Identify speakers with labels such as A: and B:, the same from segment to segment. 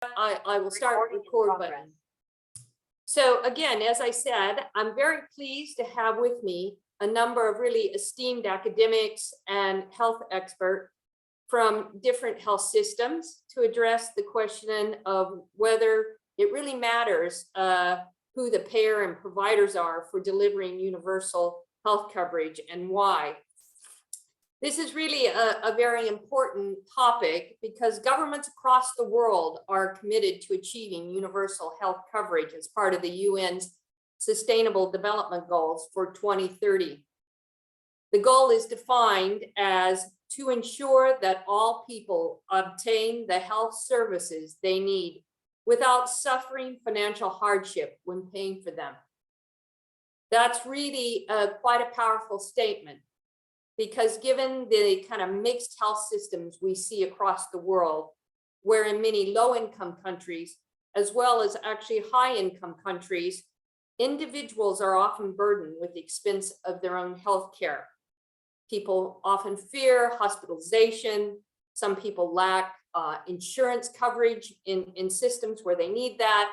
A: I will start record button. So again, as I said, I'm very pleased to have with me a number of really esteemed academics and health experts from different health systems to address the question of whether it really matters who the payer and providers are for delivering universal health coverage and why. This is really a very important topic because governments across the world are committed to achieving universal health coverage as part of the UN's Sustainable Development Goals for 2030. The goal is defined as to ensure that all people obtain the health services they need without suffering financial hardship when paying for them. That's really quite a powerful statement, because given the kind of mixed health systems we see across the world, where in many low-income countries, as well as actually high-income countries, individuals are often burdened with the expense of their own health care. People often fear hospitalization. Some people lack insurance coverage in systems where they need that.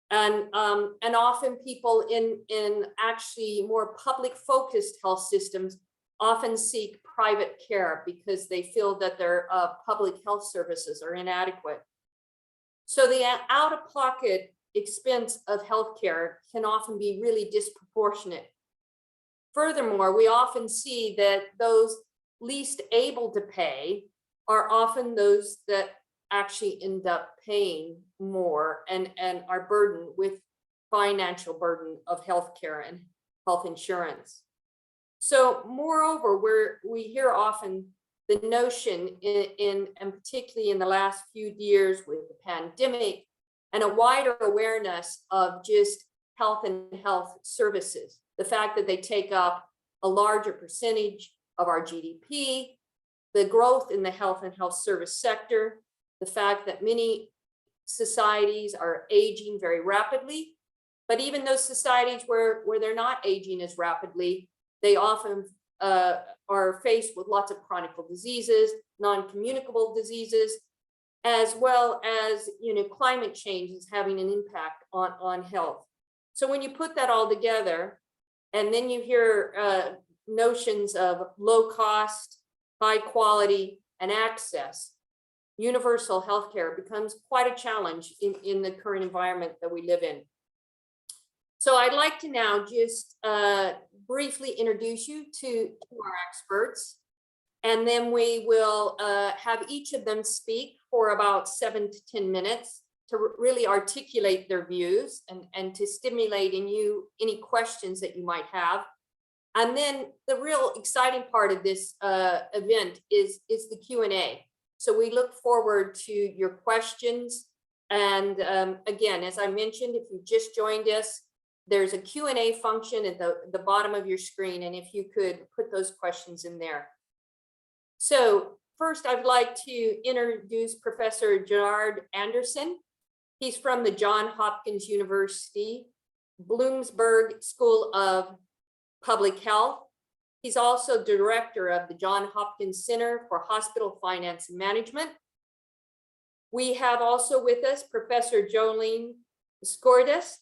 A: And often people in actually more public-focused health systems often seek private care because they feel that their public health services are inadequate. So the out-of-pocket expense of healthcare can often be really disproportionate. Furthermore, we often see that those least able to pay are often those that actually end up paying more and are burdened with financial burden of healthcare and health insurance. So moreover, we hear often the notion and particularly in the last few years with the pandemic and a wider awareness of just health and health services, the fact that they take up a larger percentage of our GDP, the growth in the health and health service sector, the fact that many societies are aging very rapidly, but even those societies where they're not aging as rapidly, they often are faced with lots of chronic diseases, non-communicable diseases, as well as climate change is having an impact on health. So when you put that all together, and then you hear notions of low cost, high quality, and access, universal healthcare becomes quite a challenge in the current environment that we live in. So I'd like to now just briefly introduce you to our experts, and then we will have each of them speak for about 7 to 10 minutes to really articulate their views and to stimulate in you any questions that you might have. And then the real exciting part of this event is the Q&A. So we look forward to your questions. And again, as I mentioned, if you just joined us, there's a Q&A function at the bottom of your screen, and if you could put those questions in there. So first, I'd like to introduce Professor Gerard Anderson. He's from the Johns Hopkins University, Bloomsburg School of Public Health. He's also director of the Johns Hopkins Center for Hospital Finance and Management. We have also with us Professor Jolene Skordas.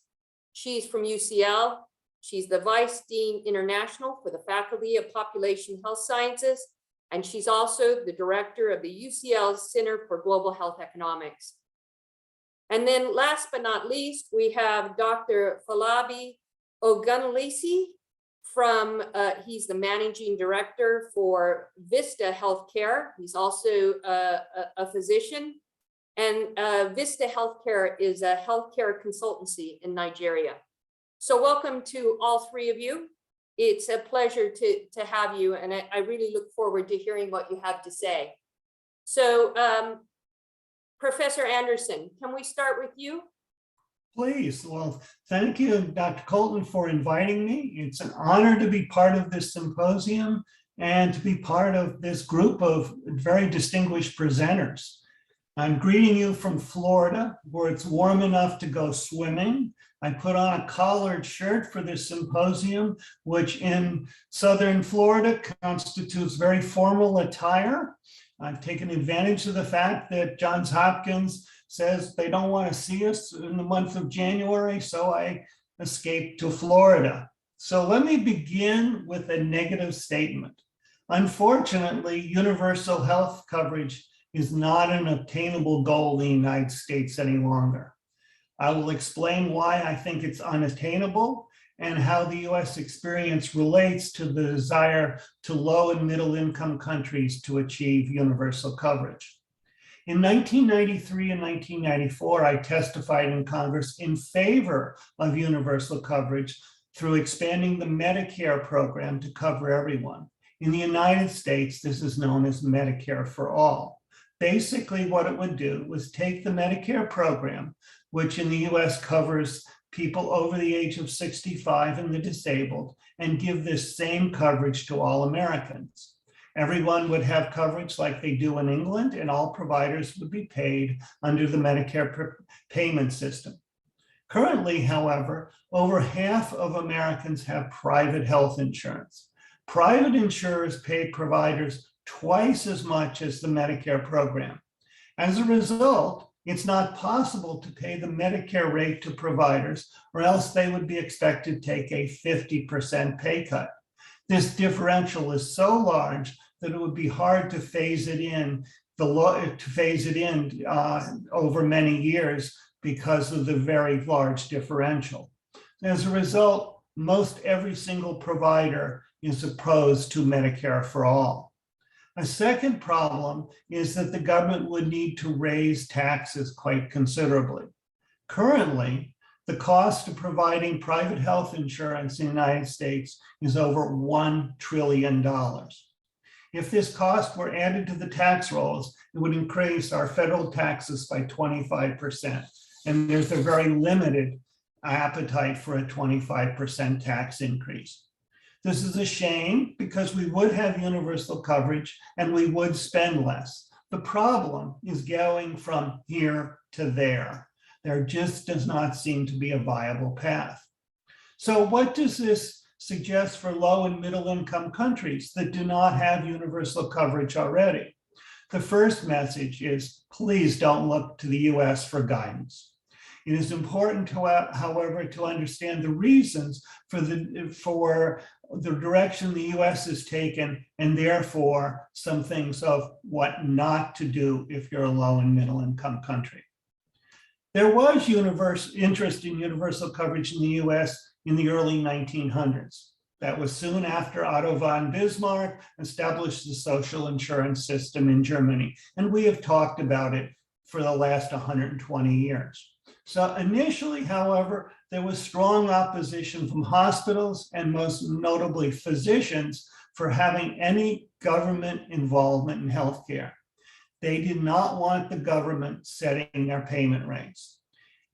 A: She's from UCL. She's the Vice Dean International for the Faculty of Population Health Sciences, and she's also the director of the UCL Center for Global Health Economics. And then last but not least, we have Dr. Falabi Ogunlesi from, he's the managing director for Vista Healthcare. He's also a physician. And Vista Healthcare is a healthcare consultancy in Nigeria. So welcome to all three of you. It's a pleasure to have you, and I really look forward to hearing what you have to say. So Professor Anderson, can we start with you?
B: Please. Well, thank you, Dr. Colton, for inviting me. It's an honor to be part of this symposium and to be part of this group of very distinguished presenters. I'm greeting you from Florida, where it's warm enough to go swimming. I put on a collared shirt for this symposium, which in Southern Florida constitutes very formal attire. I've taken advantage of the fact that Johns Hopkins says they don't want to see us in the month of January, so I escaped to Florida. So let me begin with a negative statement. Unfortunately, universal health coverage is not an obtainable goal in the United States any longer. I will explain why I think it's unattainable and how the US experience relates to the desire to low and middle income countries to achieve universal coverage. In 1993 and 1994, I testified in Congress in favor of universal coverage through expanding the Medicare program to cover everyone. In the United States, this is known as Medicare for All. Basically, what it would do was take the Medicare program, which in the US covers people over the age of 65 and the disabled, and give this same coverage to all Americans. Everyone would have coverage like they do in England, and all providers would be paid under the Medicare payment system. Currently, however, over half of Americans have private health insurance. Private insurers pay providers twice as much as the Medicare program. As a result, it's not possible to pay the Medicare rate to providers, or else they would be expected to take a 50% pay cut. This differential is so large that it would be hard to phase it in, over many years because of the very large differential. As a result, most every single provider is opposed to Medicare for All. A second problem is that the government would need to raise taxes quite considerably. Currently, the cost of providing private health insurance in the United States is over $1 trillion. If this cost were added to the tax rolls, it would increase our federal taxes by 25%. And there's a very limited appetite for a 25% tax increase. This is a shame because we would have universal coverage and we would spend less. The problem is going from here to there. There just does not seem to be a viable path. So what does this suggest for low and middle income countries that do not have universal coverage already? The first message is, please don't look to the US for guidance. It is important, however, to understand the reasons for the direction the US has taken, and therefore some things of what not to do if you're a low and middle income country. There was interest in universal coverage in the US in the early 1900s. That was soon after Otto von Bismarck established the social insurance system in Germany. And we have talked about it for the last 120 years. So initially, however, there was strong opposition from hospitals and most notably physicians for having any government involvement in healthcare. They did not want the government setting their payment rates.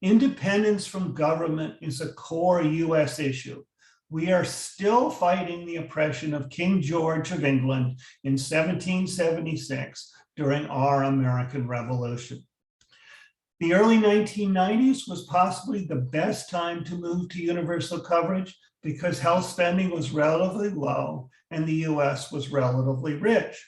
B: Independence from government is a core US issue. We are still fighting the oppression of King George of England in 1776 during our American Revolution. The early 1990s was possibly the best time to move to universal coverage because health spending was relatively low and the US was relatively rich.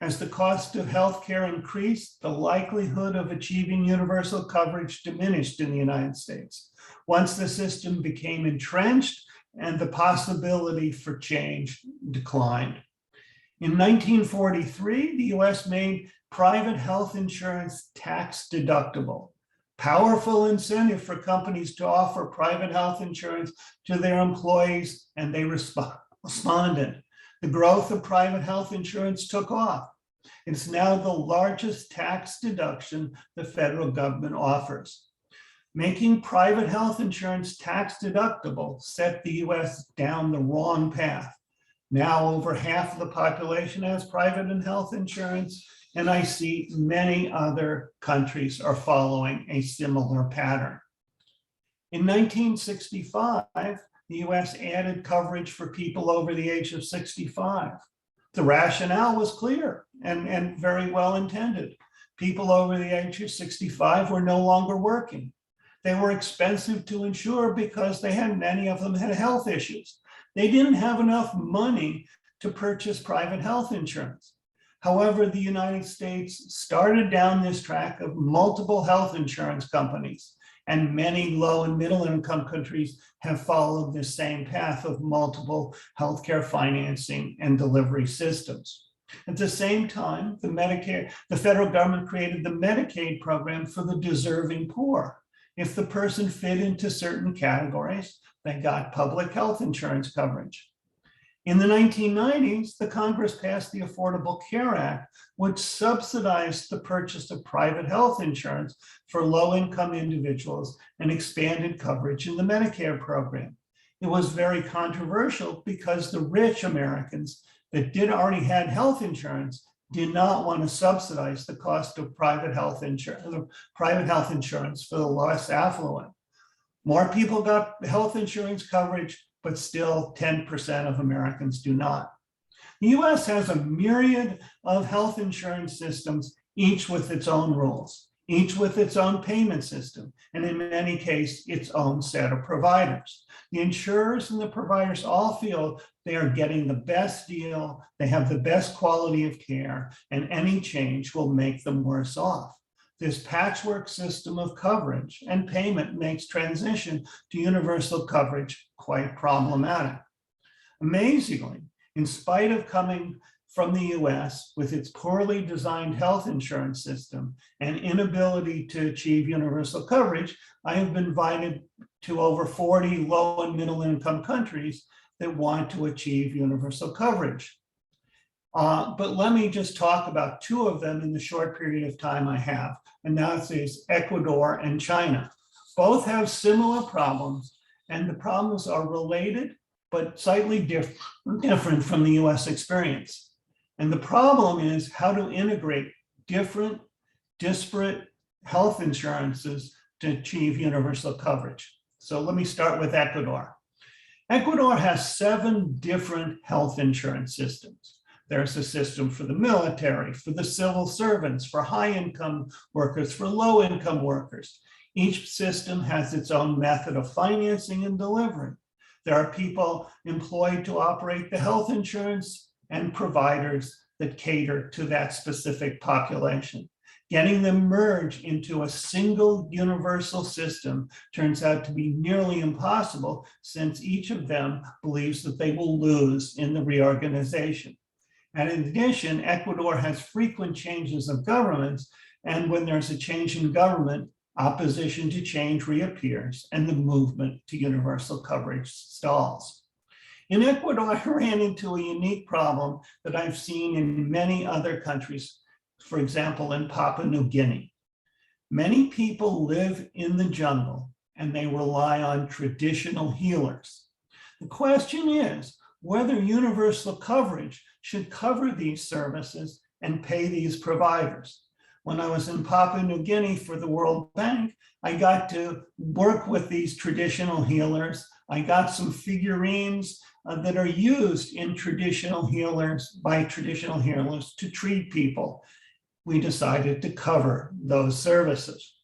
B: As the cost of healthcare increased, the likelihood of achieving universal coverage diminished in the United States. Once the system became entrenched and the possibility for change declined. In 1943, the US made private health insurance tax deductible. Powerful incentive for companies to offer private health insurance to their employees, and they responded. The growth of private health insurance took off. It's now the largest tax deduction the federal government offers. Making private health insurance tax deductible set the US down the wrong path. Now over half of the population has private and health insurance, and I see many other countries are following a similar pattern. In 1965, the US added coverage for people over the age of 65. The rationale was clear and very well intended. People over the age of 65 were no longer working. They were expensive to insure because many of them had health issues. They didn't have enough money to purchase private health insurance. However, the United States started down this track of multiple health insurance companies, and many low and middle income countries have followed this same path of multiple healthcare financing and delivery systems. At the same time, the federal government created the Medicaid program for the deserving poor. If the person fit into certain categories, they got public health insurance coverage. In the 1990s, the Congress passed the Affordable Care Act, which subsidized the purchase of private health insurance for low-income individuals and expanded coverage in the Medicare program. It was very controversial because the rich Americans that already had health insurance did not want to subsidize the cost of private health insurance for the less affluent. More people got health insurance coverage, but still 10% of Americans do not. The US has a myriad of health insurance systems, each with its own rules, each with its own payment system, and in many cases, its own set of providers. The insurers and the providers all feel they are getting the best deal, they have the best quality of care, and any change will make them worse off. This patchwork system of coverage and payment makes transition to universal coverage quite problematic. Amazingly, in spite of coming from the US with its poorly designed health insurance system and inability to achieve universal coverage, I have been invited to over 40 low and middle income countries that want to achieve universal coverage. But let me just talk about two of them in the short period of time I have, and that is Ecuador and China. Both have similar problems, and the problems are related, but slightly different from the US experience. And the problem is how to integrate different, disparate health insurances to achieve universal coverage. So let me start with Ecuador. Ecuador has 7 different health insurance systems. There's a system for the military, for the civil servants, for high-income workers, for low-income workers. Each system has its own method of financing and delivery. There are people employed to operate the health insurance and providers that cater to that specific population. Getting them merged into a single universal system turns out to be nearly impossible, since each of them believes that they will lose in the reorganization. And in addition, Ecuador has frequent changes of governments, and when there's a change in government, opposition to change reappears and the movement to universal coverage stalls. In Ecuador, I ran into a unique problem that I've seen in many other countries, for example, in Papua New Guinea. Many people live in the jungle and they rely on traditional healers. The question is whether universal coverage should cover these services and pay these providers. When I was in Papua New Guinea for the World Bank, I got to work with these traditional healers. I got some figurines that are used in traditional healers by traditional healers to treat people. We decided to cover those services.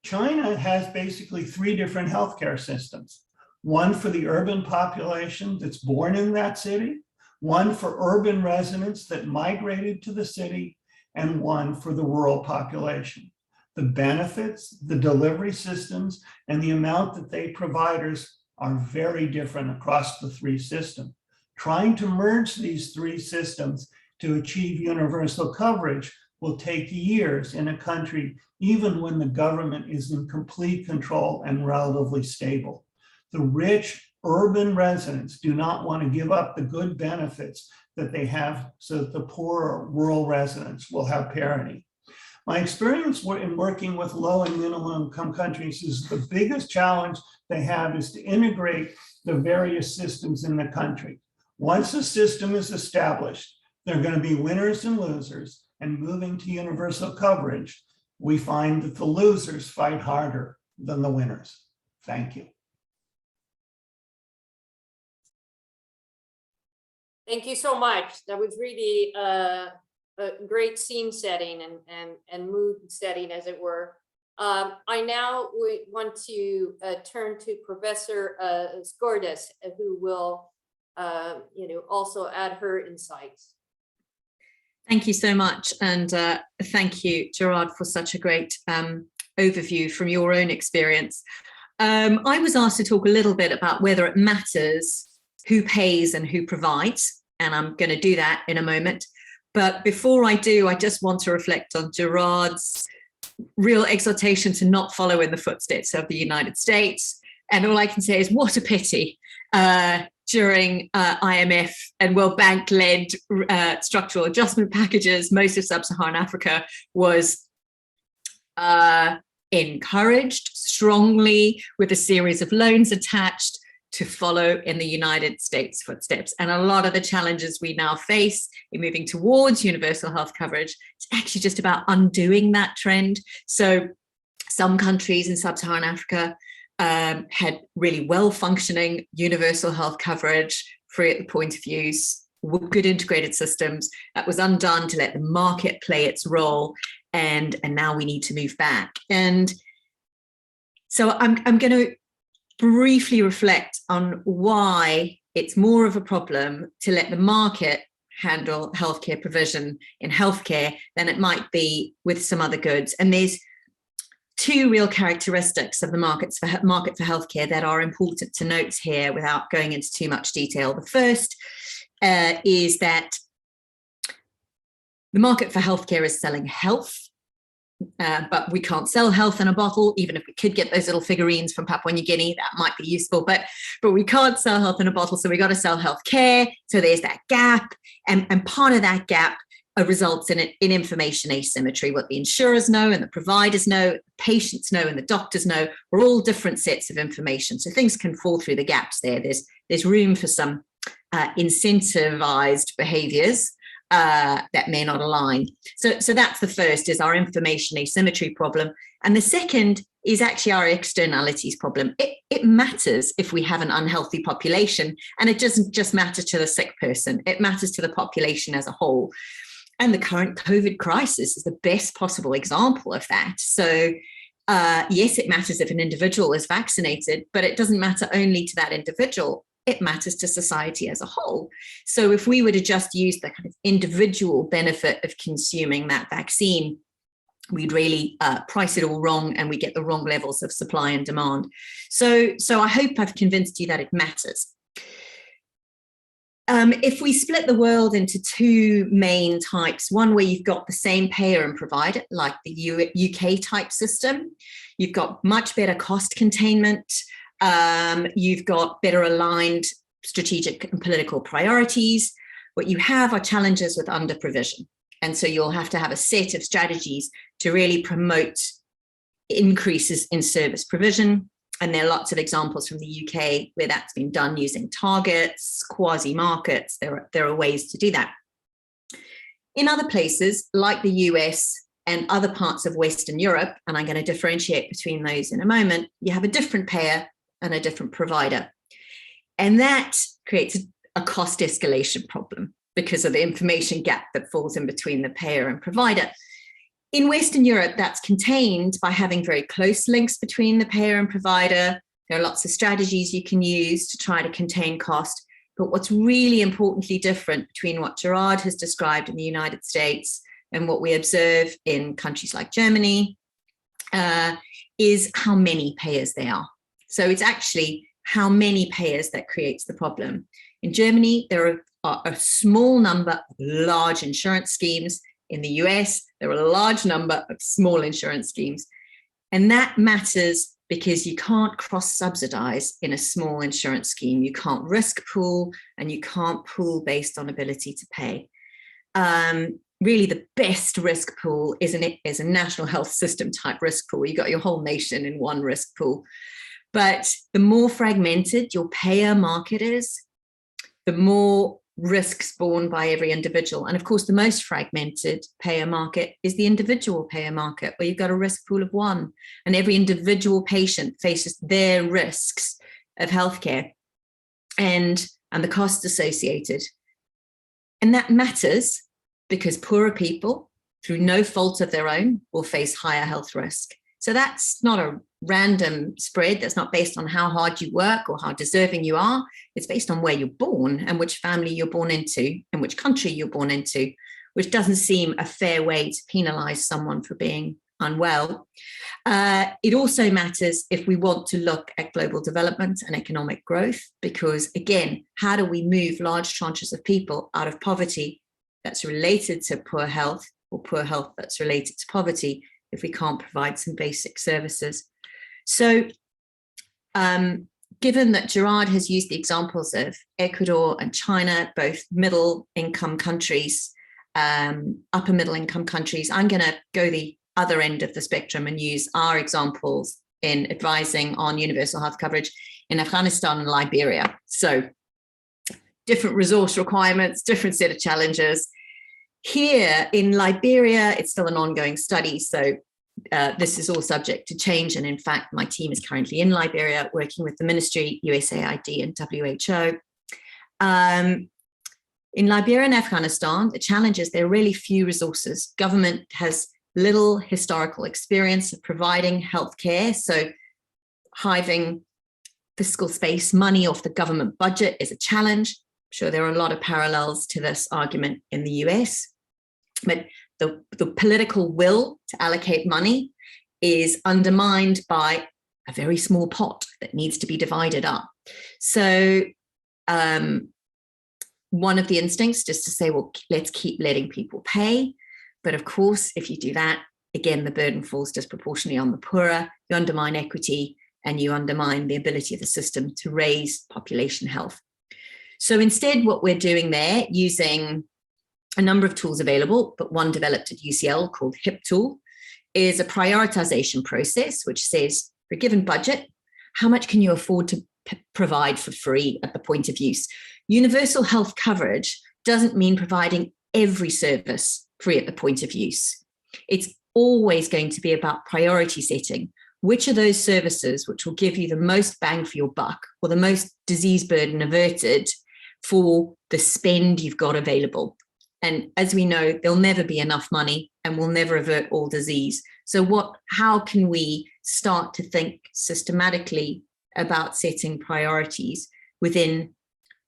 B: China has basically 3 different healthcare systems. One for the urban population that's born in that city, one for urban residents that migrated to the city, and one for the rural population. The benefits, the delivery systems, and the amount that they providers are very different across the 3 systems. Trying to merge these 3 systems to achieve universal coverage will take years in a country, even when the government is in complete control and relatively stable. The rich urban residents do not want to give up the good benefits that they have so that the poorer rural residents will have parity. My experience in working with low and middle income countries is the biggest challenge they have is to integrate the various systems in the country. Once a system is established, there are going to be winners and losers, and moving to universal coverage, we find that the losers fight harder than the winners. Thank you.
A: Thank you so much. That was really a great scene setting and mood setting, as it were. I now want to turn to Professor Skordas, who will also add her insights.
C: Thank you so much. And thank you, Gerard, for such a great overview from your own experience. I was asked to talk a little bit about whether it matters who pays and who provides, and I'm going to do that in a moment. But before I do, I just want to reflect on Gerard's real exhortation to not follow in the footsteps of the United States. And all I can say is what a pity during IMF and World Bank-led structural adjustment packages, most of sub-Saharan Africa was encouraged strongly with a series of loans attached to follow in the United States footsteps. And a lot of the challenges we now face in moving towards universal health coverage is actually just about undoing that trend. So some countries in sub-Saharan Africa had really well-functioning universal health coverage, free at the point of use, good integrated systems. That was undone to let the market play its role, and now we need to move back. And so I'm going to briefly reflect on why it's more of a problem to let the market handle healthcare provision in healthcare than it might be with some other goods. And there's two real characteristics of the market for healthcare that are important to note here without going into too much detail. The first is that the market for healthcare is selling health, but we can't sell health in a bottle. Even if we could get those little figurines from Papua New Guinea, that might be useful, but we can't sell health in a bottle, so we got to sell healthcare. So there's that gap, and part of that gap results in information asymmetry. What the insurers know and the providers know, the patients know and the doctors know, are all different sets of information. So things can fall through the gaps there. There's room for some incentivized behaviors that may not align. So that's the first, is our information asymmetry problem. And the second is actually our externalities problem. It matters if we have an unhealthy population, and it doesn't just matter to the sick person, it matters to the population as a whole. And the current COVID crisis is the best possible example of that. So yes, it matters if an individual is vaccinated, but it doesn't matter only to that individual. It matters to society as a whole. So if we were to just use the kind of individual benefit of consuming that vaccine, we'd really price it all wrong, and we get the wrong levels of supply and demand. So I hope I've convinced you that it matters. If we split the world into two main types, one where you've got the same payer and provider, like the UK type system, you've got much better cost containment, you've got better aligned strategic and political priorities. What you have are challenges with under provision. And so you'll have to have a set of strategies to really promote increases in service provision. And there are lots of examples from the UK where that's been done using targets, quasi-markets. There are ways to do that. In other places, like the US and other parts of Western Europe, and I'm going to differentiate between those in a moment, you have a different payer and a different provider. And that creates a cost escalation problem because of the information gap that falls in between the payer and provider. In Western Europe, that's contained by having very close links between the payer and provider. There are lots of strategies you can use to try to contain cost. But what's really importantly different between what Gerard has described in the United States and what we observe in countries like Germany is how many payers there are. So it's actually how many payers that creates the problem. In Germany, there are a small number of large insurance schemes. In the US, there are a large number of small insurance schemes. And that matters because you can't cross-subsidize in a small insurance scheme. You can't risk pool, and you can't pool based on ability to pay. Really, the best risk pool is a national health system type risk pool. You got your whole nation in one risk pool. But the more fragmented your payer market is, the more risks borne by every individual. And of course, the most fragmented payer market is the individual payer market, where you've got a risk pool of one, and every individual patient faces their risks of healthcare and the costs associated. And that matters because poorer people, through no fault of their own, will face higher health risk. So that's not a random spread. That's not based on how hard you work or how deserving you are. It's based on where you're born and which family you're born into and which country you're born into, which doesn't seem a fair way to penalize someone for being unwell. It also matters if we want to look at global development and economic growth, because again, how do we move large tranches of people out of poverty that's related to poor health, or poor health that's related to poverty, if we can't provide some basic services? So given that Gerard has used the examples of Ecuador and China, both middle income countries, upper middle income countries, I'm going to go the other end of the spectrum and use our examples in advising on universal health coverage in Afghanistan and Liberia. So different resource requirements, different set of challenges. Here in Liberia, it's still an ongoing study, so this is all subject to change. And in fact, my team is currently in Liberia working with the ministry, USAID and WHO. In Liberia and Afghanistan, the challenge is there are really few resources. Government has little historical experience of providing healthcare, so hiving fiscal space money off the government budget is a challenge. I'm sure there are a lot of parallels to this argument in the US, but the political will to allocate money is undermined by a very small pot that needs to be divided up. So one of the instincts is to say, well, let's keep letting people pay. But of course, if you do that, again, the burden falls disproportionately on the poorer, you undermine equity, and you undermine the ability of the system to raise population health. So instead, what we're doing there, using a number of tools available, but one developed at UCL called HIP tool, is a prioritization process, which says, for a given budget, how much can you afford to provide for free at the point of use? Universal health coverage doesn't mean providing every service free at the point of use. It's always going to be about priority setting. Which are those services which will give you the most bang for your buck, or the most disease burden averted for the spend you've got available? And as we know, there'll never be enough money and we'll never avert all disease. So how can we start to think systematically about setting priorities within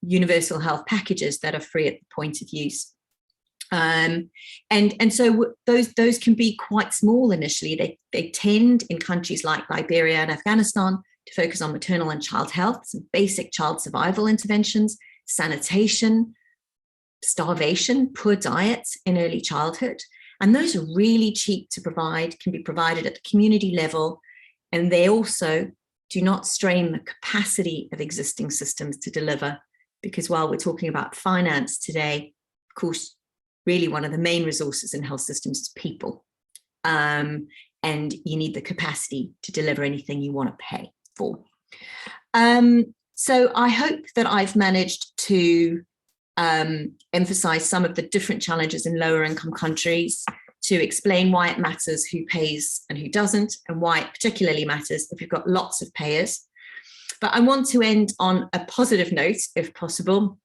C: universal health packages that are free at the point of use? And so those can be quite small initially. They tend in countries like Liberia and Afghanistan to focus on maternal and child health, some basic child survival interventions, sanitation, starvation, poor diets in early childhood. And those are really cheap to provide, can be provided at the community level. And they also do not strain the capacity of existing systems to deliver, because while we're talking about finance today, of course, really one of the main resources in health systems is people. And you need the capacity to deliver anything you want to pay for. So I hope that I've managed to emphasize some of the different challenges in lower income countries, to explain why it matters who pays and who doesn't, and why it particularly matters if you've got lots of payers. But I want to end on a positive note, if possible.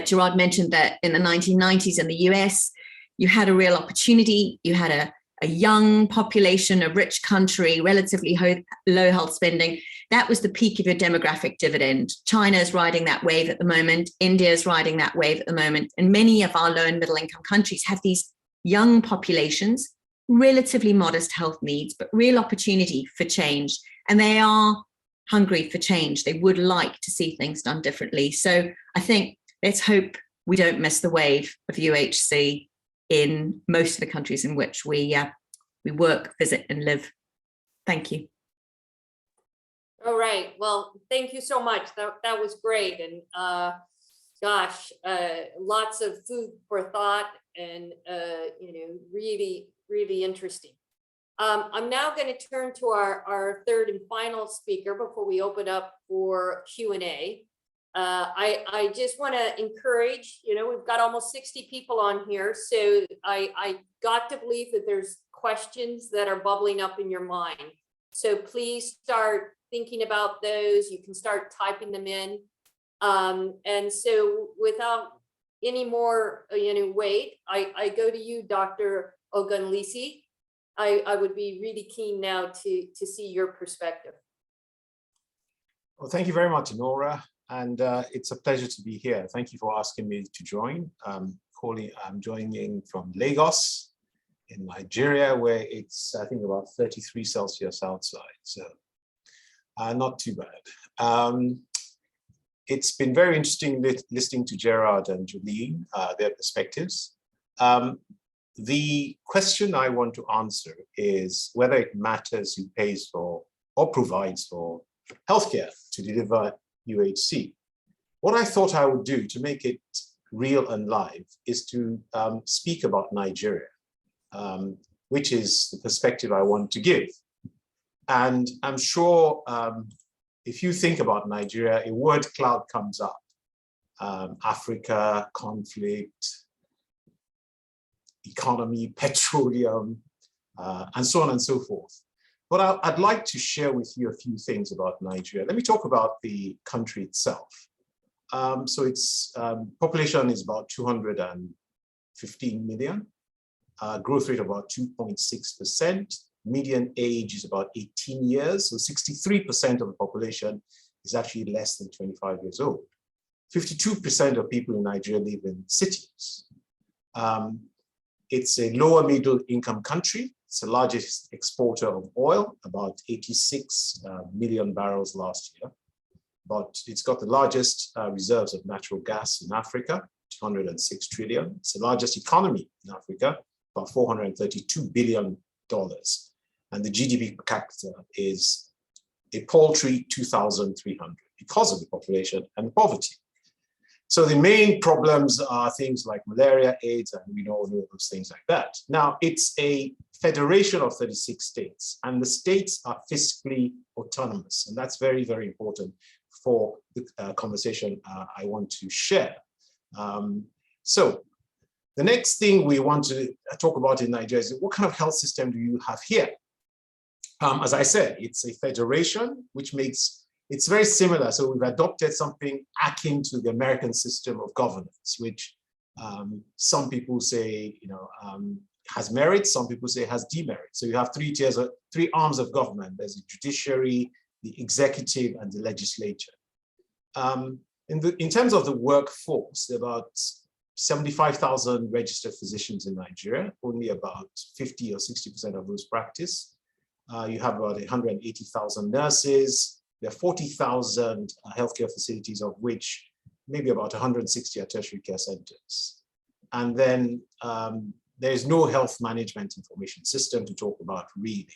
C: Gerard mentioned that in the 1990s in the US, you had a real opportunity. You had a young population, a rich country, relatively low health spending. That was the peak of your demographic dividend. China is riding that wave at the moment. India is riding that wave at the moment. And many of our low and middle income countries have these young populations, relatively modest health needs, but real opportunity for change. And they are hungry for change. They would like to see things done differently. So I think let's hope we don't miss the wave of UHC in most of the countries in which we work, visit, and live. Thank you.
A: All right. Well, thank you so much. That was great. And gosh, lots of food for thought, and really, really interesting. I'm now going to turn to our third and final speaker before we open up for Q&A. I just want to encourage, we've got almost 60 people on here, so I got to believe that there's questions that are bubbling up in your mind. So please start thinking about those. You can start typing them in. And so without any more, wait, I go to you, Dr. Ogunlisi. I would be really keen now to see your perspective.
D: Well, thank you very much, Nora. and it's a pleasure to be here. Thank you for asking me to join. I'm joining from Lagos in Nigeria, where it's, I think, about 33 Celsius outside, so not too bad. It's been very interesting listening to Gerard and Jolene, their perspectives. The question I want to answer is whether it matters who pays for or provides for healthcare to deliver UHC. What I thought I would do to make it real and live is to speak about Nigeria, which is the perspective I want to give. And I'm sure if you think about Nigeria, a word cloud comes up. Africa, conflict, economy, petroleum, and so on and so forth. But I'd like to share with you a few things about Nigeria. Let me talk about the country itself. So its population is about 215 million, growth rate about 2.6%, median age is about 18 years, so 63% of the population is actually less than 25 years old. 52% of people in Nigeria live in cities. It's a lower middle income country. It's the largest exporter of oil, about 86 million barrels last year. But it's got the largest reserves of natural gas in Africa, 206 trillion. It's the largest economy in Africa, about $432 billion. And the GDP per capita is a paltry 2,300 because of the population and poverty. So the main problems are things like malaria, AIDS, and we know those things like that. Now, it's a federation of 36 states, and the states are fiscally autonomous. And that's very, very important for the conversation I want to share. So the next thing we want to talk about in Nigeria is what kind of health system do you have here? As I said, it's a federation, which makes it's very similar. So we've adopted something akin to the American system of governance, which some people say, has merits, some people say has demerits. So you have three tiers, three arms of government. There's the judiciary, the executive, and the legislature. In terms of the workforce, there are about 75,000 registered physicians in Nigeria. Only about 50 or 60% of those practice. You have about 180,000 nurses. There are 40,000 healthcare facilities, of which maybe about 160 are tertiary care centers. And then there is no health management information system to talk about, really.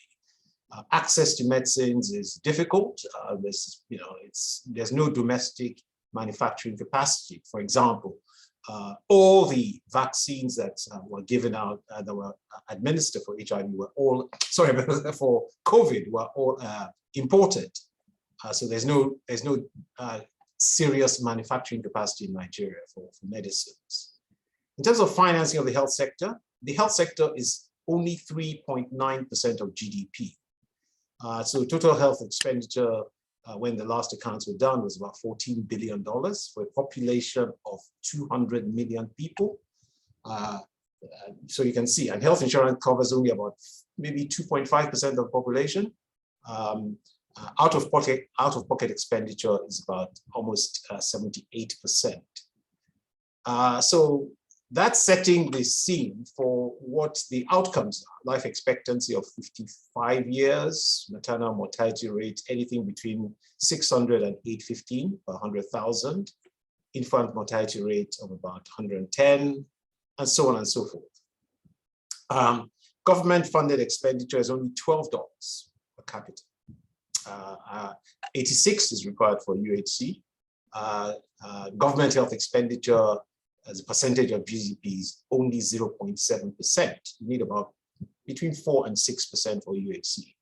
D: Access to medicines is difficult. There's no domestic manufacturing capacity. For example, all the vaccines that were given out, that were administered for HIV were all, sorry, for COVID were all imported. So there's no serious manufacturing capacity in Nigeria for medicines. In terms of financing of the health sector is only 3.9% of GDP. So total health expenditure when the last accounts were done was about $14 billion for a population of 200 million people. So you can see, and health insurance covers only about maybe 2.5% of the population. Out-of-pocket expenditure is about almost 78%. So that's setting the scene for what the outcomes are. Life expectancy of 55 years, maternal mortality rate anything between 600 and 815 per 100,000, infant mortality rate of about 110, and so on and so forth. Government-funded expenditure is only $12 per capita. 86 is required for UHC. Government health expenditure as a percentage of GDP is only 0.7%. You need about between 4 and 6% for UHC.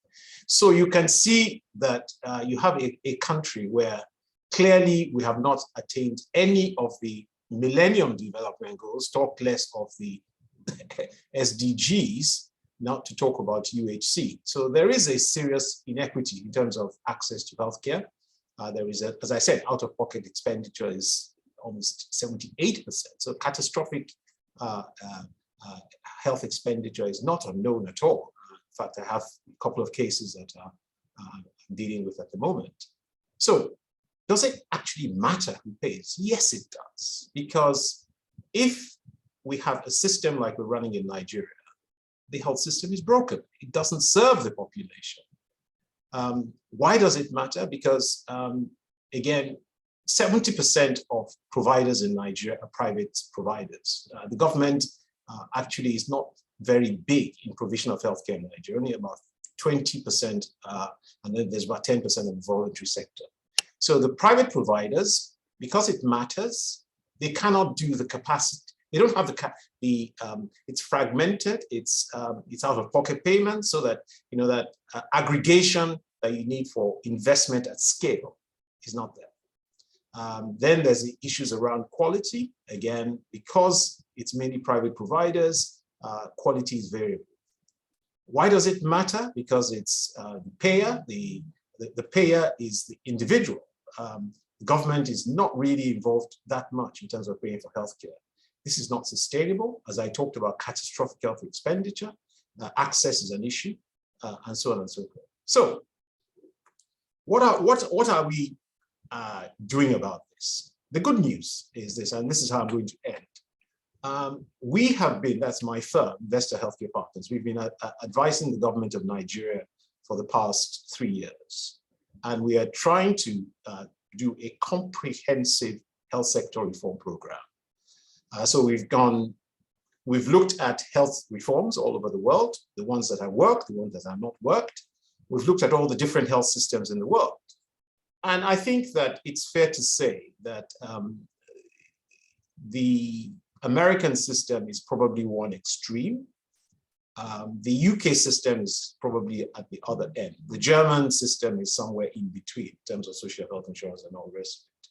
D: So you can see that you have a country where clearly we have not attained any of the Millennium Development Goals, talk less of the SDGs, not to talk about UHC. So there is a serious inequity in terms of access to healthcare. There is, as I said, out-of-pocket expenditure is almost 78%. So catastrophic health expenditure is not unknown at all. In fact, I have a couple of cases that I'm dealing with at the moment. So Does it actually matter who pays? Yes, it does. Because if we have a system like we're running in Nigeria, the health system is broken. It doesn't serve the population. Why does it matter? Because, again, 70% of providers in Nigeria are private providers. The government actually is not very big in provision of healthcare in Nigeria, only about 20%, and then there's about 10% of the voluntary sector. So the private providers, because it matters, they cannot do the capacity. They don't have it's fragmented, it's out-of-pocket payments, so that, you know, that aggregation that you need for investment at scale is not there. Then there's the issues around quality. Again, because it's mainly private providers, quality is variable. Why does it matter? Because it's the payer. The payer is the individual. The government is not really involved that much in terms of paying for healthcare. This is not sustainable. As I talked about, catastrophic health expenditure, access is an issue, and so on and so forth. So, what are we doing about this? The good news is this, and this is how I'm going to end. We have been, that's my firm, Investor Healthcare Partners, we've been advising the government of Nigeria for the past 3 years. And we are trying to do a comprehensive health sector reform program. So we've looked at health reforms all over the world, the ones that have worked, the ones that have not worked. We've looked at all the different health systems in the world. And I think that it's fair to say that the American system is probably one extreme. The UK system is probably at the other end. The German system is somewhere in between in terms of social health insurance and all the rest of it.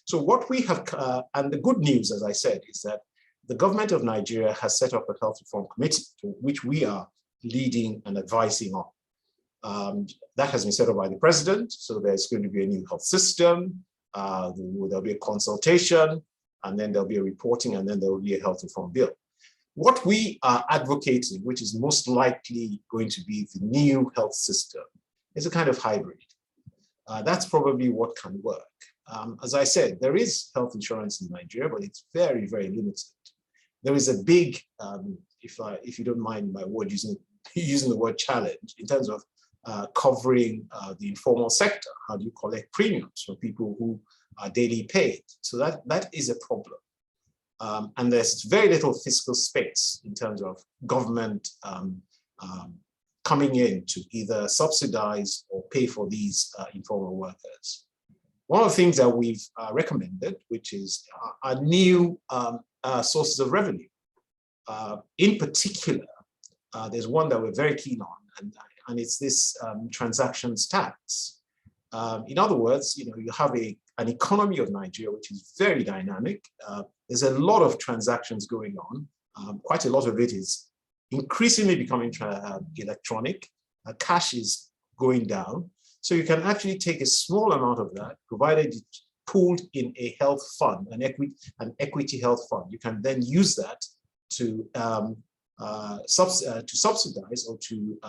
D: So what we have, and the good news, as I said, is that the government of Nigeria has set up a health reform committee, which we are leading and advising on. That has been set up by the president. So there's going to be a new health system. There'll be a consultation, and then there'll be a reporting, and then there will be a health reform bill. What we are advocating, which is most likely going to be the new health system, is a kind of hybrid. That's probably what can work. As I said, there is health insurance in Nigeria, but it's very, very limited. There is a big, if you don't mind my word using the word challenge, in terms of covering the informal sector. How do you collect premiums for people who are daily paid? So that is a problem. And there's very little fiscal space in terms of government coming in to either subsidize or pay for these informal workers. One of the things that we've recommended, which is our new sources of revenue. In particular, there's one that we're very keen on, and it's this transactions tax. In other words, you have an economy of Nigeria which is very dynamic. There's a lot of transactions going on. Quite a lot of it is increasingly becoming electronic. Cash is going down. So you can actually take a small amount of that, provided it's pooled in a health fund, an equity health fund. You can then use that to subsidize or to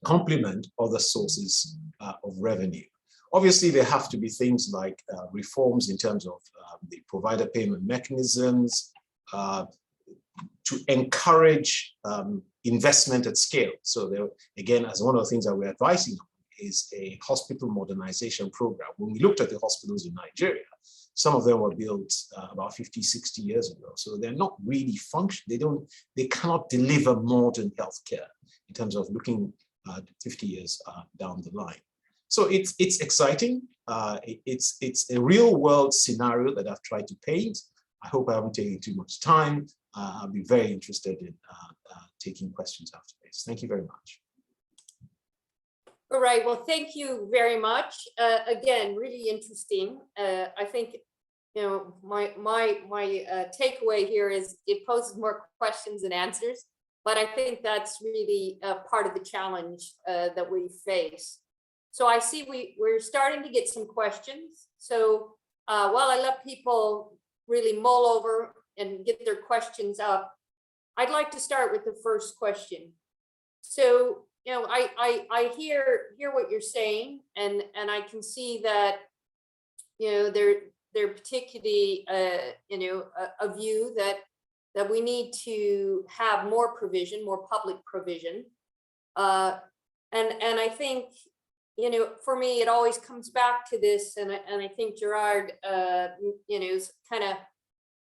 D: complement other sources of revenue. Obviously, there have to be things like reforms in terms of the provider payment mechanisms to encourage investment at scale. So there, again, as one of the things that we're advising on, is a hospital modernization program. When we looked at the hospitals in Nigeria, some of them were built about 50, 60 years ago. So they're not really functional. They cannot deliver modern healthcare in terms of looking 50 years down the line. So it's exciting. It's a real world scenario that I've tried to paint. I hope I haven't taken too much time. I'll be very interested in taking questions after this. Thank you very much.
A: All right, well, thank you very much. Again, really interesting. I think, my takeaway here is it poses more questions than answers, but I think that's really part of the challenge that we face. So I see we're starting to get some questions. So while I let people really mull over and get their questions up, I'd like to start with the first question. So, I hear what you're saying, and I can see that they're particularly, a view that we need to have more provision, more public provision. And I think, for me, it always comes back to this, and I think Gerard, is kind of,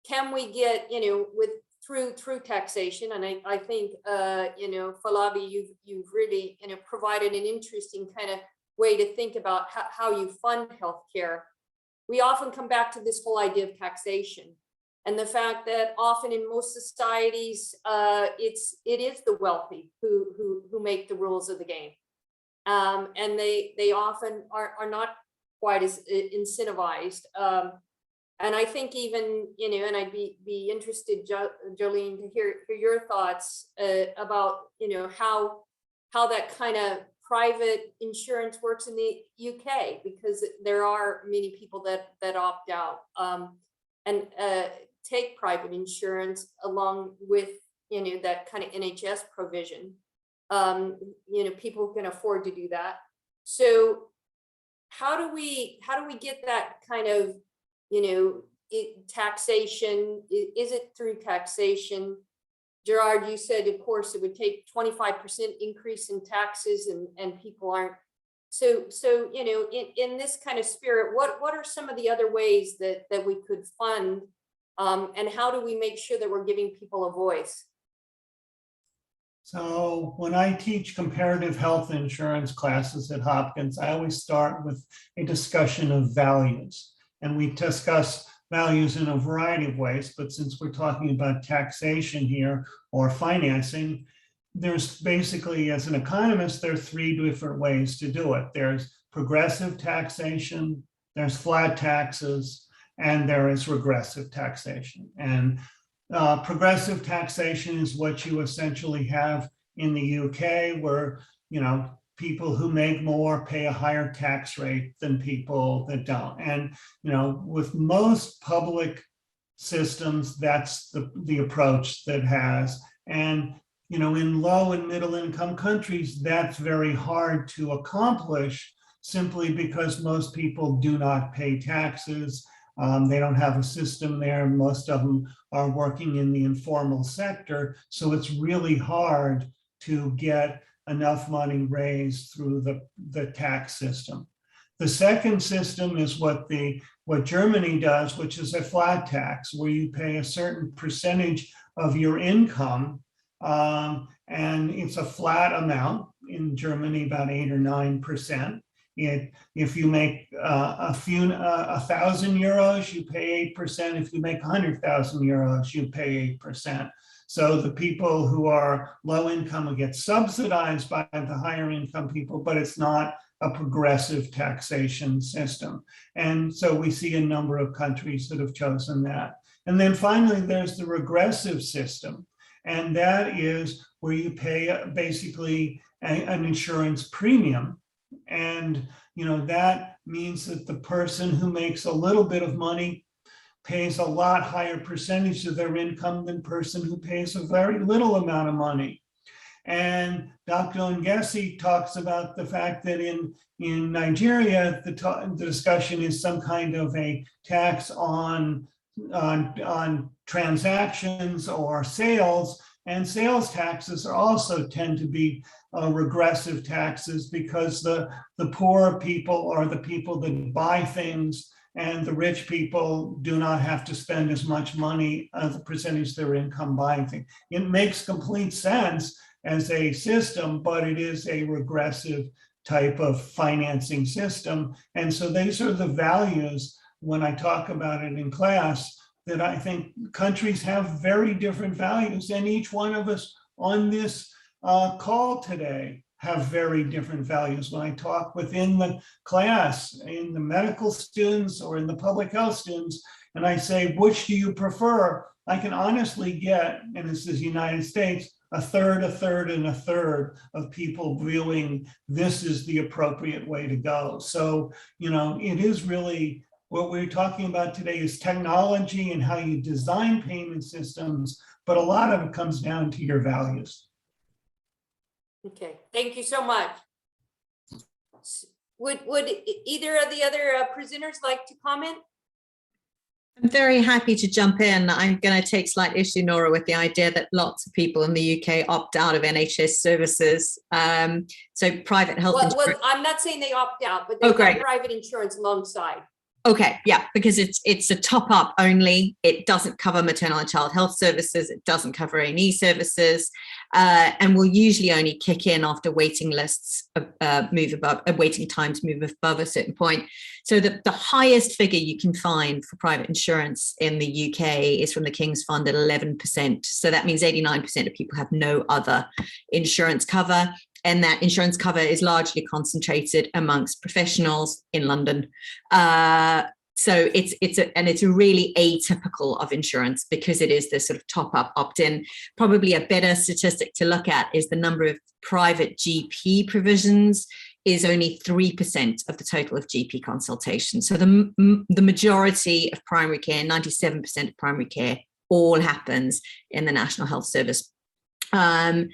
A: can we get, through taxation, and I think, Falabi, you've really, provided an interesting kind of way to think about how you fund healthcare. We often come back to this whole idea of taxation and the fact that often in most societies, it is the wealthy who make the rules of the game. And they often are not quite as incentivized. And I think even, and I'd be interested, Jolene, to hear your thoughts about, how that kind of private insurance works in the UK, because there are many people that opt out and take private insurance along with, that kind of NHS provision. People can afford to do that. So how do we get that kind of, taxation? Is it through taxation? Gerard, you said, of course, it would take 25% increase in taxes, and people aren't. So in this kind of spirit, what are some of the other ways that we could fund, and how do we make sure that we're giving people a voice?
B: So when I teach comparative health insurance classes at Hopkins, I always start with a discussion of values. And we discuss values in a variety of ways, but since we're talking about taxation here or financing, there's basically, as an economist, there are three different ways to do it. There's progressive taxation, there's flat taxes, and there is regressive taxation. And progressive taxation is what you essentially have in the UK, where, people who make more pay a higher tax rate than people that don't. And, with most public systems, that's the approach that has. And, in low and middle income countries, that's very hard to accomplish simply because most people do not pay taxes. They don't have a system there. Most of them are working in the informal sector. So it's really hard to get enough money raised through the tax system. The second system is what Germany does, which is a flat tax, where you pay a certain percentage of your income, and it's a flat amount in Germany, about 8 or 9%. If you make 1,000 euros, you pay 8%. If you make 100,000 euros, you pay 8%. So the people who are low income will get subsidized by the higher income people, but it's not a progressive taxation system. And so we see a number of countries that have chosen that. And then finally, there's the regressive system. And that is where you pay basically an insurance premium. And that means that the person who makes a little bit of money pays a lot higher percentage of their income than person who pays a very little amount of money. And Dr. Ngesi talks about the fact that in Nigeria, the discussion is some kind of a tax on transactions or sales. And sales taxes are also tend to be regressive taxes, because the poor people are the people that buy things, and the rich people do not have to spend as much money as a percentage of their income buying things. It makes complete sense as a system, but it is a regressive type of financing system. And so these are the values, when I talk about it in class, that I think countries have very different values, and each one of us on this call today have very different values. When I talk within the class, in the medical students or in the public health students, and I say, which do you prefer? I can honestly get, and this is the United States, a third, and a third of people viewing this is the appropriate way to go. So, it is really, what we're talking about today is technology and how you design payment systems, but a lot of it comes down to your values.
A: Okay, thank you so much. Would either of the other presenters like to comment?
C: I'm very happy to jump in. I'm going to take slight issue, Nora, with the idea that lots of people in the UK opt out of NHS services. So private health
A: Well,
C: insurance.
A: I'm not saying they opt out, but they
C: Oh,
A: have
C: great.
A: private insurance alongside.
C: Okay, yeah, because it's a top up only. It doesn't cover maternal and child health services. It doesn't cover A&E services, and will usually only kick in after waiting lists move above, waiting times move above a certain point. So the highest figure you can find for private insurance in the UK is from the King's Fund at 11%. So that means 89% of people have no other insurance cover. And that insurance cover is largely concentrated amongst professionals in London. So it's really atypical of insurance because it is this sort of top up opt-in. Probably a better statistic to look at is the number of private GP provisions is only 3% of the total of GP consultations. So the majority of primary care, 97% of primary care, all happens in the National Health Service. I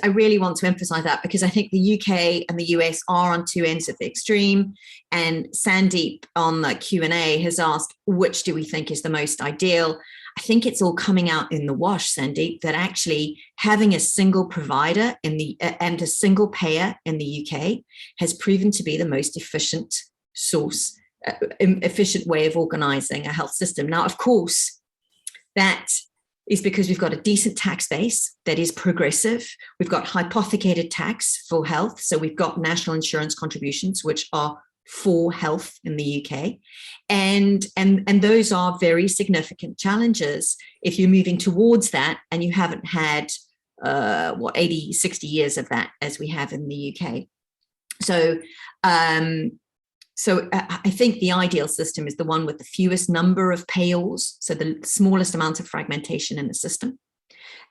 C: really want to emphasize that because I think the UK and the US are on two ends of the extreme. And Sandeep on the Q&A has asked, which do we think is the most ideal? I think it's all coming out in the wash, Sandeep, that actually having a single provider and a single payer in the UK has proven to be the most efficient efficient way of organizing a health system. Now, of course, that is because we've got a decent tax base that is progressive. We've got hypothecated tax for health. So we've got national insurance contributions, which are for health in the UK. And those are very significant challenges if you're moving towards that and you haven't had 80, 60 years of that as we have in the UK. So I think the ideal system is the one with the fewest number of payors, so the smallest amount of fragmentation in the system,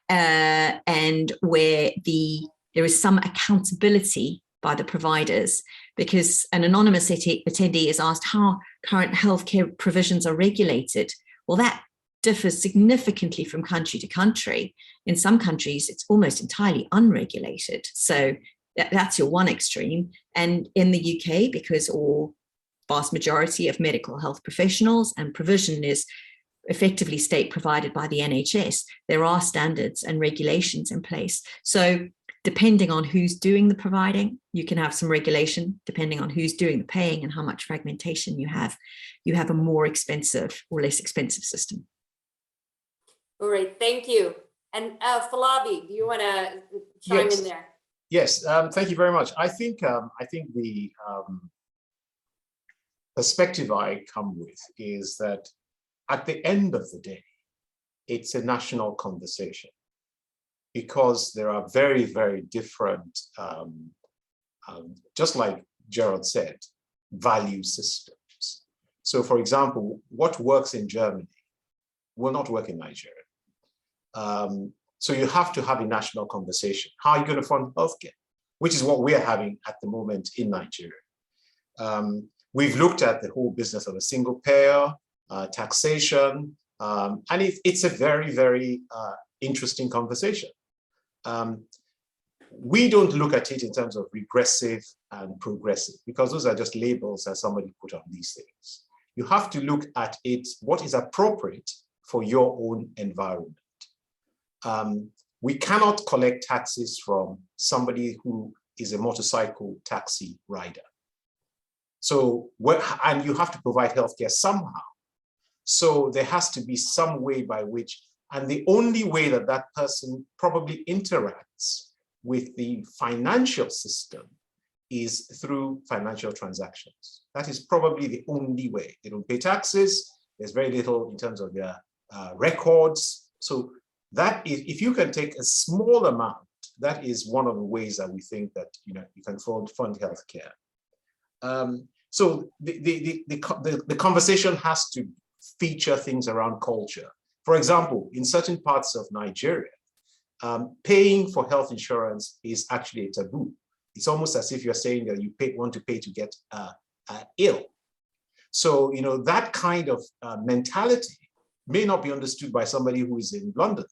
C: and where there is some accountability by the providers, because an anonymous attendee is asked how current healthcare provisions are regulated. Well, that differs significantly from country to country. In some countries, it's almost entirely unregulated. So that's your one extreme. And in the UK, because all vast majority of medical health professionals and provision is effectively state provided by the NHS, there are standards and regulations in place. So depending on who's doing the providing, you can have some regulation. Depending on who's doing the paying and how much fragmentation you have a more expensive or less expensive system.
A: All right, thank you. And Falabi, do you want to chime in there?
D: Yes, thank you very much. I think the perspective I come with is that at the end of the day, it's a national conversation because there are very, very different, just like Gerald said, value systems. So for example, what works in Germany will not work in Nigeria. So you have to have a national conversation. How are you going to fund healthcare? Which is what we're having at the moment in Nigeria. We've looked at the whole business of a single payer, taxation, and it's a very, very interesting conversation. We don't look at it in terms of regressive and progressive, because those are just labels that somebody put on these things. You have to look at it, what is appropriate for your own environment. We cannot collect taxes from somebody who is a motorcycle taxi rider. So, and you have to provide healthcare somehow. So there has to be some way by which, and the only way that that person probably interacts with the financial system is through financial transactions. That is probably the only way. They don't pay taxes. There's very little in terms of their records. So that is, if you can take a small amount, that is one of the ways that we think that you can fund healthcare. So the conversation has to feature things around culture. For example, in certain parts of Nigeria, paying for health insurance is actually a taboo. It's almost as if you're saying that you want to pay to get ill. So that kind of mentality may not be understood by somebody who is in London,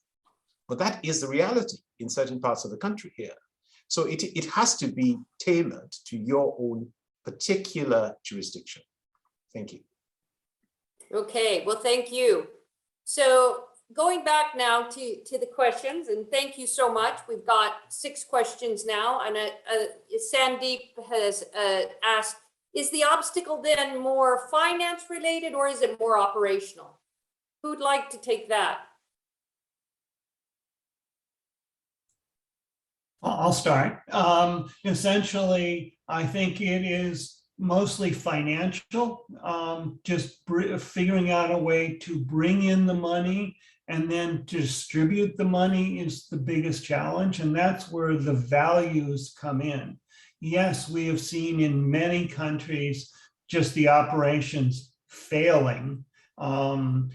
D: but that is the reality in certain parts of the country here. So it has to be tailored to your own particular jurisdiction. Thank you.
A: Okay, well, thank you. So going back now to the questions, and thank you so much. We've got 6 questions now, and Sandeep has asked, is the obstacle then more finance related or is it more operational? Who'd like to take that?
B: I'll start. Essentially, I think it is mostly financial, just figuring out a way to bring in the money and then distribute the money is the biggest challenge. And that's where the values come in. Yes, we have seen in many countries just the operations failing, and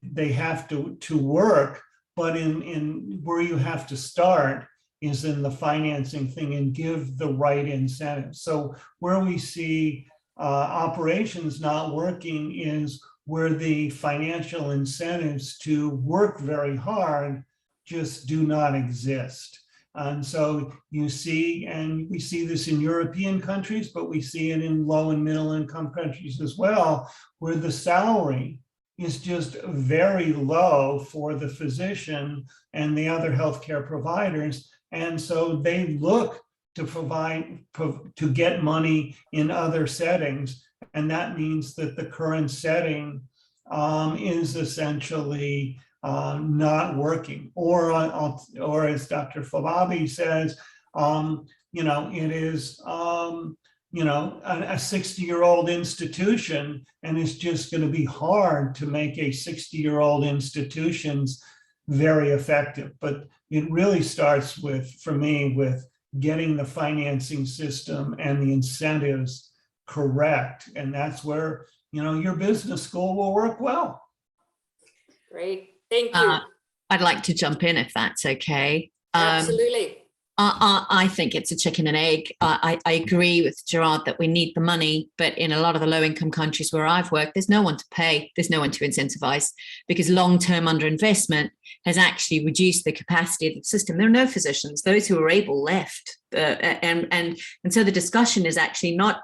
B: they have to work, but in where you have to start is in the financing thing and give the right incentives. So where we see operations not working is where the financial incentives to work very hard just do not exist. And so you see, and we see this in European countries, but we see it in low and middle income countries as well, where the salary is just very low for the physician and the other healthcare providers. And so they look to to get money in other settings. And that means that the current setting is essentially not working. Or as Dr. Falabi says, it is, a 60-year-old institution, and it's just going to be hard to make a 60-year-old institutions very effective. But it really starts with, for me, with getting the financing system and the incentives correct. And that's where, your business school will work well.
A: Great, thank you.
C: I'd like to jump in if that's okay.
A: Absolutely.
C: I think it's a chicken and egg. I agree with Gerard that we need the money, but in a lot of the low-income countries where I've worked, there's no one to pay, there's no one to incentivize, because long-term underinvestment has actually reduced the capacity of the system. There are no physicians; those who are able left, and so the discussion is actually not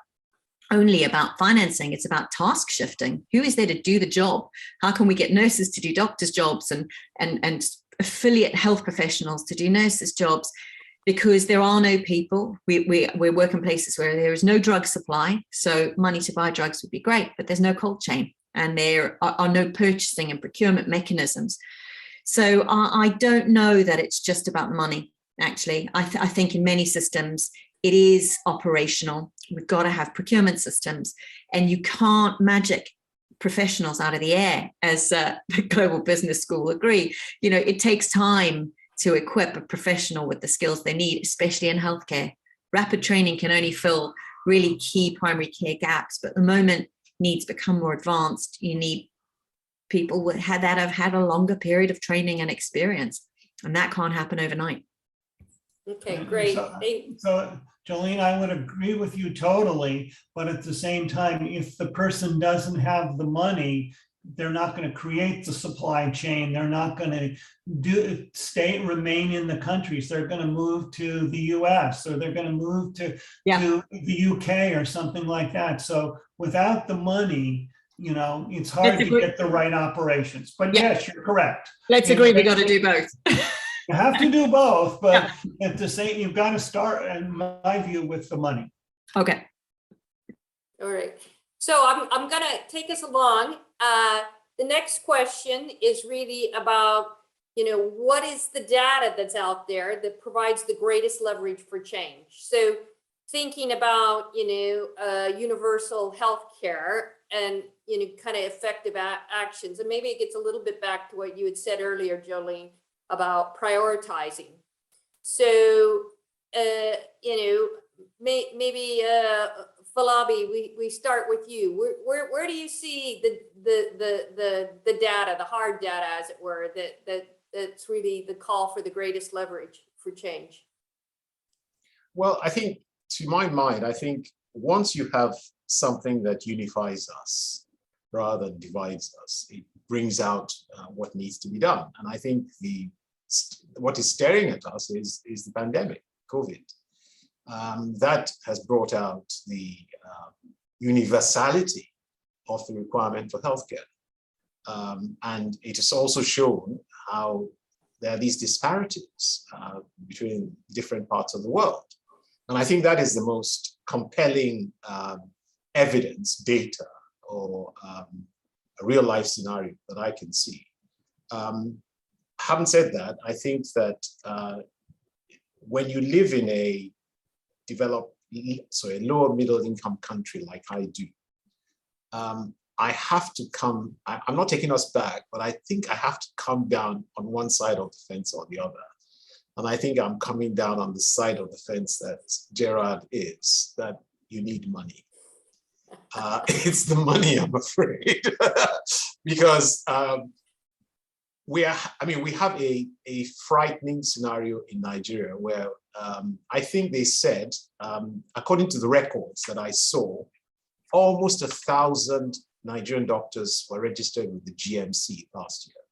C: only about financing, it's about task shifting. Who is there to do the job? How can we get nurses to do doctors' jobs and affiliate health professionals to do nurses' jobs? Because there are no people. We work in places where there is no drug supply. So money to buy drugs would be great, but there's no cold chain and there are no purchasing and procurement mechanisms. So I don't know that it's just about money, actually. I think in many systems, it is operational. We've got to have procurement systems, and you can't magic professionals out of the air, as the Global Business School agree. It takes time to equip a professional with the skills they need, especially in healthcare. Rapid training can only fill really key primary care gaps, but the moment needs become more advanced, you need people that have had a longer period of training and experience, and that can't happen overnight.
A: Okay, great.
B: So Jolene, I would agree with you totally, but at the same time, if the person doesn't have the money, they're not going to create the supply chain. They're not going to remain in the countries. They're going to move to the US, or they're going to move to the UK or something like that. So without the money, it's hard to get the right operations. But yes, you're correct.
C: Let's agree we got to do both.
B: You have to do both, but at the same, you've got to start, in my view, with the money.
C: Okay.
A: All right. So I'm going to take us along. The next question is really about, what is the data that's out there that provides the greatest leverage for change? So thinking about, universal health care and, kind of effective actions. And maybe it gets a little bit back to what you had said earlier, Jolene, about prioritizing. So, maybe Falabi, we start with you. Where do you see the data, the hard data, as it were, that's really the call for the greatest leverage for change?
D: Well, I think, to my mind, once you have something that unifies us rather than divides us, it brings out what needs to be done. And I think what is staring at us is the pandemic. COVID. That has brought out the universality of the requirement for healthcare. And it has also shown how there are these disparities between different parts of the world. And I think that is the most compelling evidence, data, or a real life scenario that I can see. Having said that, I think that when you live in a a lower middle income country like I do, I have to come, I'm not taking us back, but I think I have to come down on one side of the fence or the other. And I think I'm coming down on the side of the fence that Gerard is, that you need money. It's the money, I'm afraid, because we have a frightening scenario in Nigeria where I think they said, according to the records that I saw, almost 1,000 Nigerian doctors were registered with the GMC last year.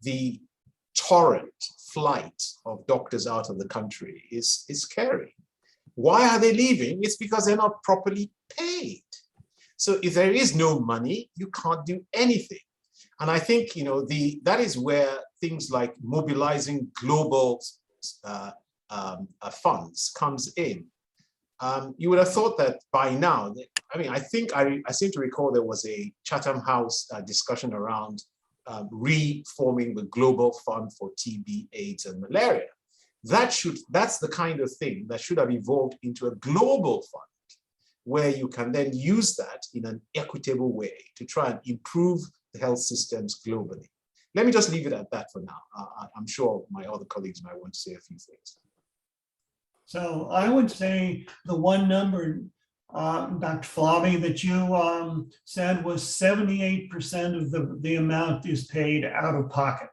D: The torrent flight of doctors out of the country is scary. Why are they leaving? It's because they're not properly paid. So if there is no money, you can't do anything. And I think, that is where things like mobilizing global funds comes in. You would have thought that by now, I think I seem to recall there was a Chatham House discussion around reforming the Global Fund for TB, AIDS, and malaria. That's the kind of thing that should have evolved into a global fund, where you can then use that in an equitable way to try and improve the health systems globally. Let me just leave it at that for now. I'm sure my other colleagues might want to say a few things.
B: So I would say the one number, Dr. Falabi, that you said was 78% of the amount is paid out of pocket.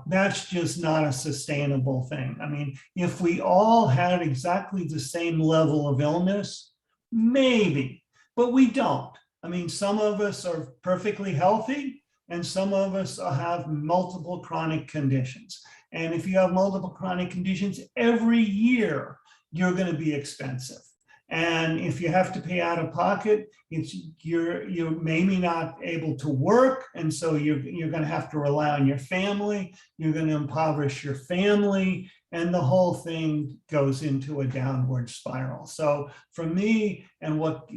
B: That's just not a sustainable thing. I mean, if we all had exactly the same level of illness, maybe, but we don't. I mean, some of us are perfectly healthy and some of us have multiple chronic conditions. And if you have multiple chronic conditions, every year you're going to be expensive. And if you have to pay out of pocket, you're maybe not able to work. And so you're going to have to rely on your family. You're going to impoverish your family. And the whole thing goes into a downward spiral. So for me, and what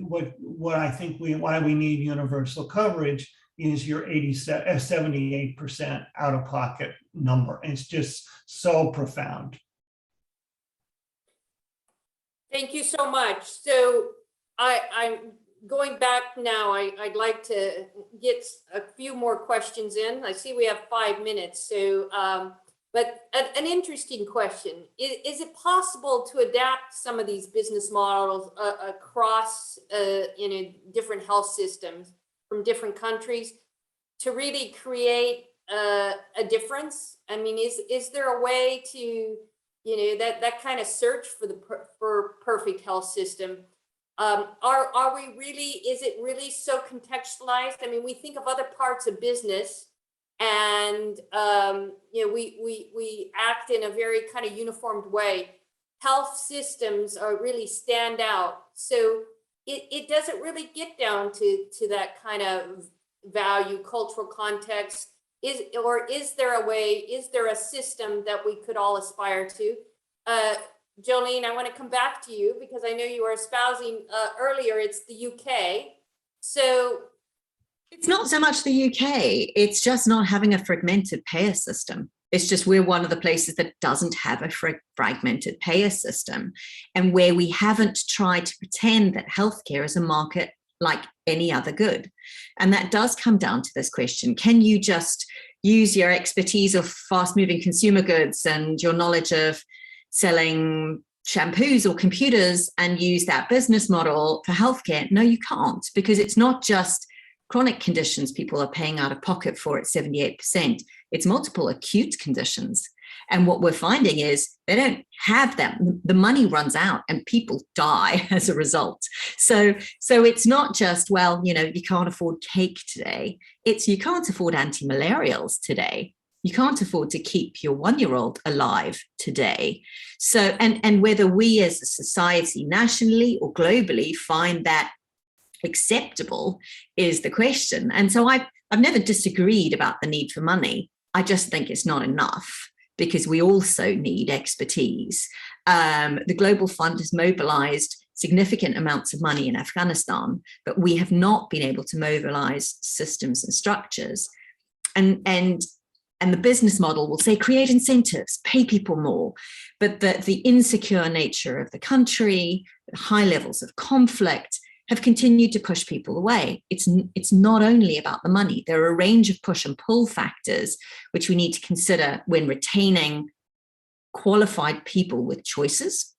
B: I think why we need universal coverage is your 78% out of pocket number. It's just so profound.
A: Thank you so much. So I'm going back now. I'd like to get a few more questions in. I see we have 5 minutes. So, but an interesting question. Is it possible to adapt some of these business models across different health systems from different countries to really create a difference? I mean, is there a way to that kind of search for perfect health system? Are we really, is it really so contextualized? I mean, we think of other parts of business and, we act in a very kind of uniformed way. Health systems really stand out. So it doesn't really get down to that kind of value, cultural context. Is there a way, is there a system that we could all aspire to? Jolene, I want to come back to you because I know you were espousing earlier, it's the UK. So
C: it's not so much the UK, it's just not having a fragmented payer system. It's just we're one of the places that doesn't have a fragmented payer system, and where we haven't tried to pretend that healthcare is a market like any other good. And that does come down to this question. Can you just use your expertise of fast-moving consumer goods and your knowledge of selling shampoos or computers and use that business model for healthcare? No, you can't, because it's not just chronic conditions people are paying out of pocket for at 78%. It's multiple acute conditions. And what we're finding is they don't have that. The money runs out and people die as a result. So it's not just, well, you can't afford cake today. It's you can't afford anti-malarials today. You can't afford to keep your 1-year-old alive today. So, and whether we as a society, nationally or globally, find that acceptable is the question. And so I've never disagreed about the need for money. I just think it's not enough, because we also need expertise. The Global Fund has mobilized significant amounts of money in Afghanistan, but we have not been able to mobilize systems and structures. And the business model will say, create incentives, pay people more. But the insecure nature of the country, high levels of conflict, have continued to push people away. It's not only about the money. There are a range of push and pull factors which we need to consider when retaining qualified people with choices.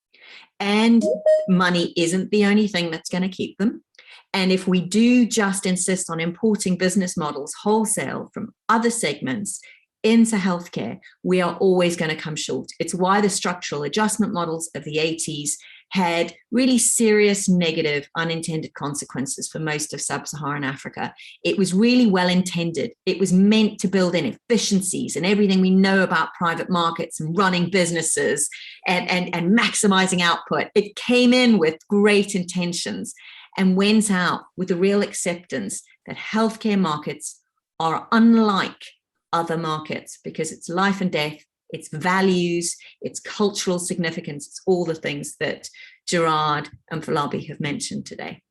C: And money isn't the only thing that's going to keep them. And if we do just insist on importing business models wholesale from other segments into healthcare, we are always going to come short. It's why the structural adjustment models of the 80s had really serious negative unintended consequences for most of sub-Saharan Africa. It was really well intended. It was meant to build in efficiencies and everything we know about private markets and running businesses and maximizing output. It came in with great intentions and went out with the real acceptance that healthcare markets are unlike other markets, because it's life and death, it's values, it's cultural significance, it's all the things that Gerard and Falabi have mentioned today.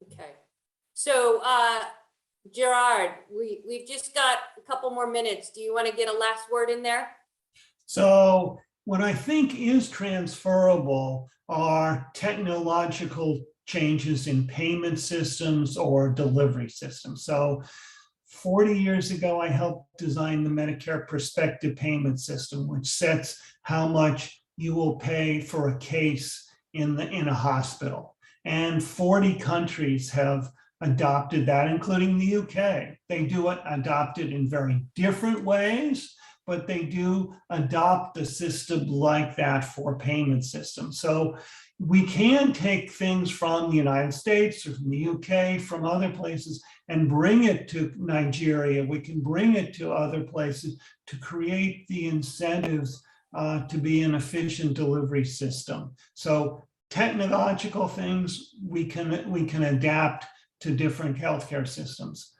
A: Okay, so Gerard, we've just got a couple more minutes. Do you want to get a last word in there?
B: So what I think is transferable are technological changes in payment systems or delivery systems. So 40 years ago, I helped design the Medicare prospective payment system, which sets how much you will pay for a case in a hospital. And 40 countries have adopted that, including the UK. They do adopt it in very different ways, but they do adopt a system like that for payment systems. So we can take things from the United States or from the UK, from other places, and bring it to Nigeria. We can bring it to other places to create the incentives to be an efficient delivery system. So technological things we can adapt to different healthcare systems.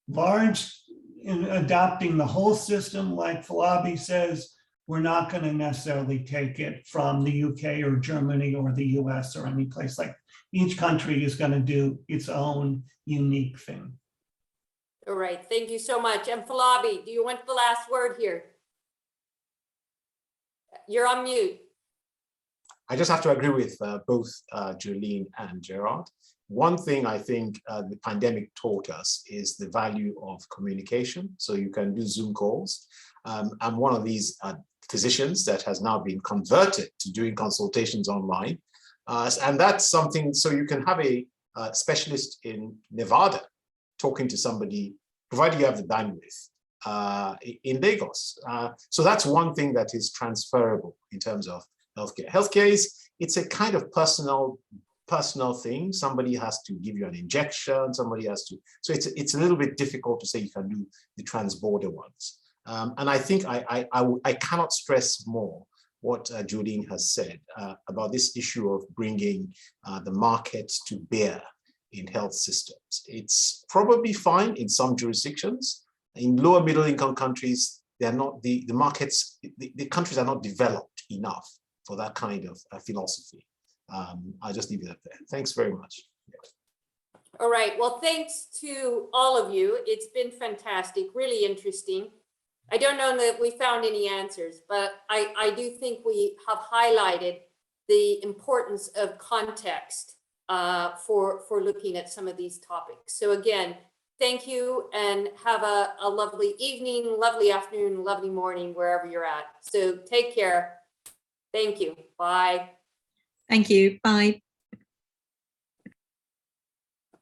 B: Large in adopting the whole system, like Falabi says, we're not going to necessarily take it from the UK or Germany or the US or any place like. Each country is going to do its own unique thing.
A: All right, thank you so much. And Falabi, do you want the last word here? You're on mute.
D: I just have to agree with both Jolene and Gerard. One thing I think the pandemic taught us is the value of communication. So you can do Zoom calls. I'm one of these physicians that has now been converted to doing consultations online. And that's something, so you can have a specialist in Nevada talking to somebody, provided you have the bandwidth, in Lagos. So that's one thing that is transferable in terms of healthcare. Healthcare it's a kind of personal thing. Somebody has to give you an injection, somebody has to, so it's a little bit difficult to say you can do the trans-border ones. And I think I cannot stress more what Jolene has said about this issue of bringing the market to bear in health systems. It's probably fine in some jurisdictions. In lower middle income countries, they're not, the markets, the countries are not developed enough for that kind of philosophy. I'll just leave it at there. Thanks very much.
A: All right, well, thanks to all of you. It's been fantastic, really interesting. I don't know that we found any answers, but I do think we have highlighted the importance of context for looking at some of these topics. So again, thank you and have a lovely evening, lovely afternoon, lovely morning, wherever you're at. So take care. Thank you. Bye.
C: Thank you. Bye.